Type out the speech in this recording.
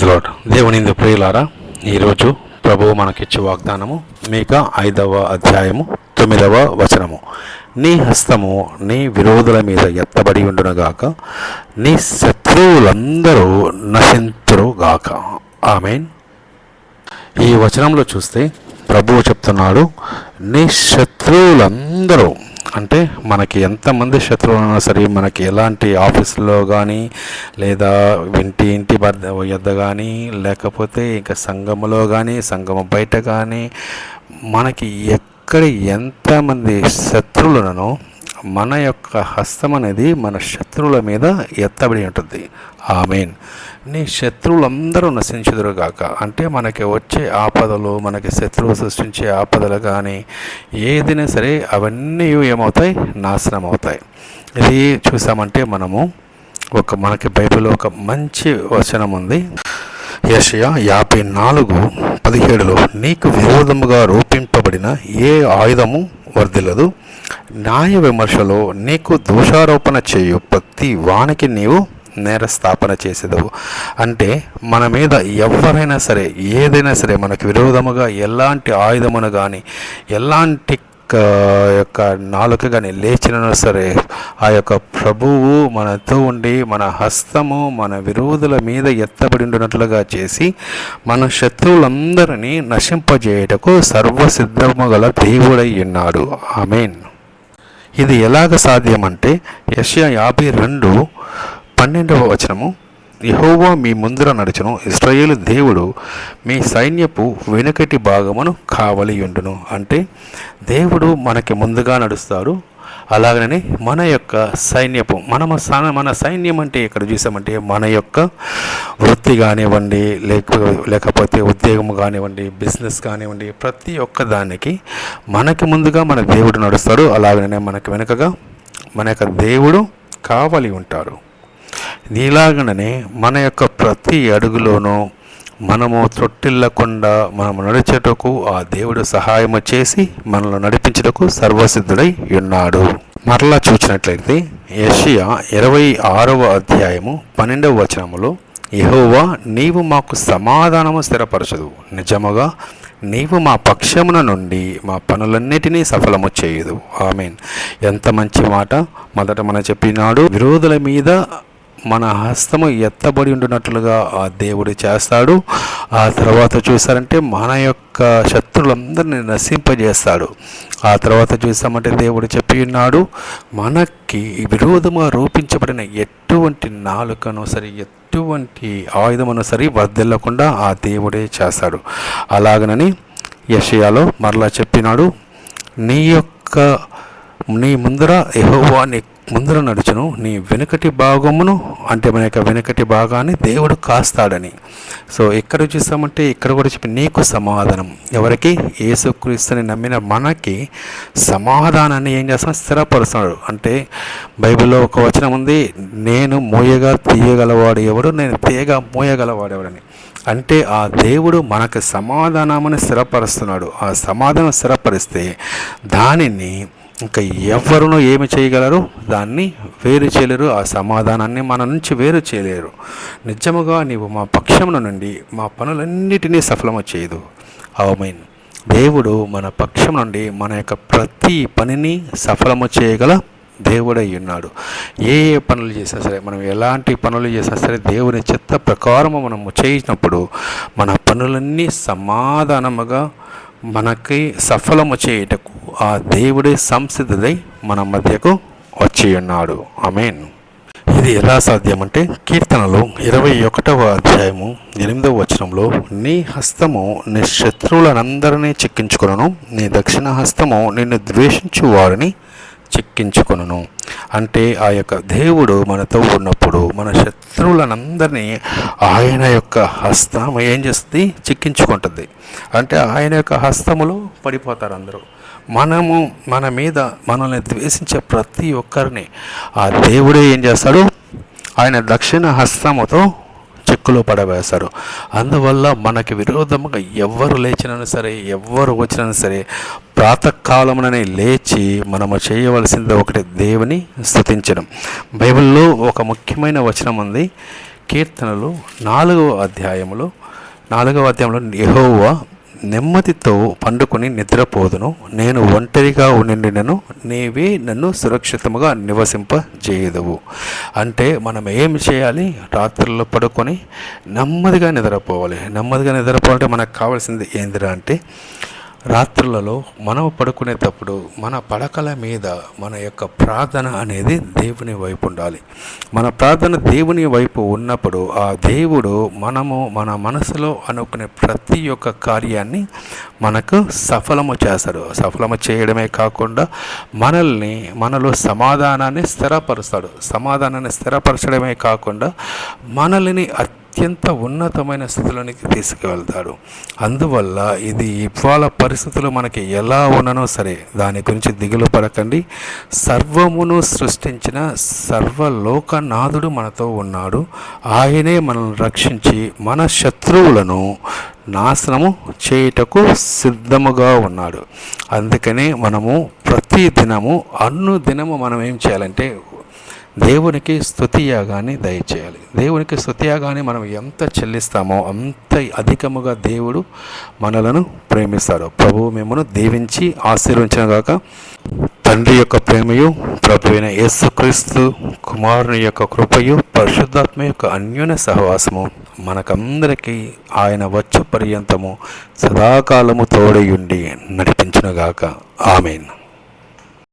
Praise lord. దేవుని ప్రియులారా, ఈరోజు ప్రభువు మనకిచ్చే వాగ్దానము మీకా 5వ అధ్యాయము 9వ వచనము. నీ హస్తము నీ విరోధుల మీద ఎత్తబడి ఉండునుగాక, నీ శత్రువులందరూ నశింతురుగాక. ఆమేన్. ఈ వచనంలో చూస్తే ప్రభువు చెప్తున్నాడు, నీ శత్రువులందరూ అంటే మనకి ఎంతమంది శత్రువులు ఉన్నా సరే, మనకి ఎలాంటి ఆఫీసులో కానీ లేదా ఇంటి వద్ద కానీ లేకపోతే ఇంకా సంఘములో కానీ సంఘము బయట కానీ మనకి ఎక్కడ ఎంతమంది శత్రువులను మన యొక్క హస్తం అనేది మన శత్రువుల మీద ఎత్తబడి ఉంటుంది. ఆమేన్. నీ శత్రువులందరూ నశించుదురుగాక అంటే మనకి వచ్చే ఆపదలు, మనకి శత్రువు సృష్టించే ఆపదలు కానీ ఏదైనా సరే అవన్నీ ఏమవుతాయి? నాశనం అవుతాయి. ఇది చూసామంటే మనకి బైబిల్లో ఒక మంచి వచనం ఉంది. యెషయా 54:17 నీకు విరోధముగా రూపింపబడిన ఏ ఆయుధము వర్ధిల్లదు, న్యాయ విమర్శలో నీకు దోషారోపణ చేయు ప్రతి వానికి నీవు నేరస్థాపన చేసేదవు. అంటే మన మీద ఎవరైనా సరే ఏదైనా సరే మనకు విరోధముగా ఎలాంటి ఆయుధమును కానీ ఎలాంటి యొక్క నాలుక కానీ లేచినా సరే ఆ యొక్క ప్రభువు మనతో ఉండి మన హస్తము మన విరోధుల మీద ఎత్తబడి ఉండినట్లుగా చేసి మన శత్రువులందరినీ నశింపజేయుటకు సర్వసిద్ధము గల దేవుడై ఉన్నాడు. ఆమేన్. ఇది ఎలాగ సాధ్యమంటే యెషయా 52:12 వచనము, యెహోవా మీ ముందర నడుచును, ఇశ్రాయేలు దేవుడు మీ సైన్యపు వెనుకటి భాగమును కావలి ఉండును. అంటే దేవుడు మనకి ముందుగా నడుస్తాడు. అలాగనే మన యొక్క సైన్యపు మన సైన్యం అంటే ఇక్కడ చూసామంటే మన యొక్క వృత్తి కానివ్వండి, లేకపోతే ఉద్యోగం కానివ్వండి, బిజినెస్ కానివ్వండి, ప్రతి ఒక్క దానికి మనకి ముందుగా మన దేవుడు నడుస్తాడు. అలాగనే మనకి వెనుకగా మన యొక్క దేవుడు కావలి ఉంటారు. ఇలాగనే మన యొక్క ప్రతి అడుగులోనూ మనము త్రొట్టిల్లకుండా మనము నడిచేటకు ఆ దేవుడు సహాయము చేసి మనల్ని నడిపించుటకు సర్వసిద్ధుడై ఉన్నాడు. మరలా చూసినట్లయితే యెషయా 26:12 వచనములో, యెహోవా నీవు మాకు సమాధానము స్థిరపరచదు, నిజముగా నీవు మా పక్షమున నుండి మా పనులన్నిటినీ సఫలము చేయుదు. ఆమేన్. ఎంత మంచి మాట. మొదట మనం చెప్పినాడు, విరోధుల మీద మన హస్తము ఎత్తబడి ఉండినట్లుగా ఆ దేవుడు చేస్తాడు. ఆ తర్వాత చూసారంటే మన యొక్క శత్రువులందరినీ నశింపజేస్తాడు. ఆ తర్వాత చూసామంటే దేవుడు చెప్పి ఉన్నాడు, మనకి విరోధముగా రూపించబడిన ఎటువంటి నాలుకను సరే ఎటువంటి ఆయుధమును సరే వర్ధిల్లకుండా ఆ దేవుడే చేస్తాడు. అలాగనని యెషయాలో మరలా చెప్పినాడు, నీ ముందర యెహోవా నీ ముందర నడుచును, నీ వెనుకటి భాగమును అంటే మన యొక్క వెనుకటి భాగాన్ని దేవుడు కాస్తాడని. సో ఇక్కడ చూసామంటే ఇక్కడ కూడా చెప్పి నీకు సమాధానం. ఎవరికి? యేసుక్రీస్తుని నమ్మిన మనకి సమాధానాన్ని ఏం చేస్తాను? స్థిరపరుస్తున్నాడు. అంటే బైబిల్లో ఒక వచనం ఉంది, నేను మోయగా తీయగలవాడు ఎవడు, నేను తీయగా మోయగలవాడు ఎవడని. అంటే ఆ దేవుడు మనకు సమాధానాన్ని స్థిరపరుస్తున్నాడు. ఆ సమాధానం స్థిరపరిస్తే దానిని ఇంకా ఎవరునో ఏమి చేయగలరు? దాన్ని వేరు చేయలేరు. ఆ సమాధానాన్ని మన నుంచి వేరు చేయలేరు. నిజముగా నీవు మా పక్షమున నుండి మా పనులన్నిటినీ సఫలము చేయదు. ఆమేన్. దేవుడు మన పక్షం నుండి మన యొక్క ప్రతి పనిని సఫలము చేయగల దేవుడై ఉన్నాడు. ఏ పనులు చేసినా సరే, మనం ఎలాంటి పనులు చేసినా సరే దేవుని చిత్త ప్రకారము మనము చేసినప్పుడు మన పనులన్నీ సమాధానముగా మనకి సఫలము చేయుటకు ఆ దేవుడే సంసిద్ధుడై మన మధ్యకు వచ్చి ఉన్నాడు. ఆమేన్. ఇది ఎలా సాధ్యమంటే కీర్తనలు 21:8 వచనంలో, నీ హస్తము నీ శత్రువులనందరినీ చిక్కించుకొనును, నీ దక్షిణ హస్తము నిన్ను ద్వేషించు వారిని చిక్కించుకొనును. అంటే ఆ యొక్క దేవుడు మనతో ఉన్నప్పుడు మన శత్రువులనందరినీ ఆయన యొక్క హస్తం ఏం చేస్తుంది? చిక్కించుకుంటుంది. అంటే ఆయన యొక్క హస్తములో పడిపోతారు అందరూ. మన మీద మనల్ని ద్వేషించే ప్రతి ఒక్కరిని ఆ దేవుడే ఏం చేస్తాడు? ఆయన దక్షిణ హస్తముతో చెక్కులో పడవేశాడు. అందువల్ల మనకి విరోధముగా ఎవరు లేచినా సరే, ఎవరు వచ్చినా సరే, ప్రాతకాలముననే లేచి మనము చేయవలసింది ఒకటి, దేవుని స్తుతించడం. బైబిల్లో ఒక ముఖ్యమైన వచనం ఉంది, కీర్తనలు 4వ అధ్యాయంలో యెహోవా నెమ్మదితో పండుకొని నిద్రపోదును, నేను ఒంటరిగా ఉండినను నీవే నన్ను సురక్షితముగా నివసింపజేయదువు. అంటే మనం ఏం చేయాలి? రాత్రుల్లో పడుకొని నెమ్మదిగా నిద్రపోవాలి. నెమ్మదిగా నిద్రపోవాలంటే మనకు కావాల్సింది ఏందిరా అంటే, రాత్రులలో మనం పడుకునేటప్పుడు మన పడకల మీద మన యొక్క ప్రార్థన అనేది దేవుని వైపు ఉండాలి. మన ప్రార్థన దేవుని వైపు ఉన్నప్పుడు ఆ దేవుడు మన మనసులో అనుకునే ప్రతి ఒక్క కార్యాన్ని మనకు సఫలము చేస్తాడు. సఫలము చేయడమే కాకుండా మనలో సమాధానాన్ని స్థిరపరుస్తాడు. సమాధానాన్ని స్థిరపరచడమే కాకుండా మనల్ని అత్యంత ఉన్నతమైన స్థితిలోనికి తీసుకువెళ్తాడు. అందువల్ల ఇది ఇవాళ పరిస్థితులు మనకి ఎలా ఉన్ననో సరే దాని గురించి దిగులు పడకండి. సర్వమును సృష్టించిన సర్వలోకనాథుడు మనతో ఉన్నాడు. ఆయనే మనల్ని రక్షించి మన శత్రువులను నాశనము చేయుటకు సిద్ధముగా ఉన్నాడు. అందుకనే మనము ప్రతి దినము అనుదినము మనం ఏం చేయాలంటే దేవునికి స్తుతియాగాన్ని దయచేయాలి. దేవునికి స్తుతియాగాన్ని మనం ఎంత చెల్లిస్తామో అంత అధికముగా దేవుడు మనలను ప్రేమిస్తాడు. ప్రభువు మిమ్మల్ని దీవించి ఆశీర్వదించిన గాక. తండ్రి యొక్క ప్రేమయు, ప్రభు అయిన యేసుక్రీస్తు కుమారుని యొక్క కృపయు, పరిశుద్ధాత్మ యొక్క అన్యోన్య సహవాసము మనకందరికీ ఆయన వచ్చే పర్యంతము సదాకాలము తోడయుండి నడిపించునుగాక. ఆమేన్.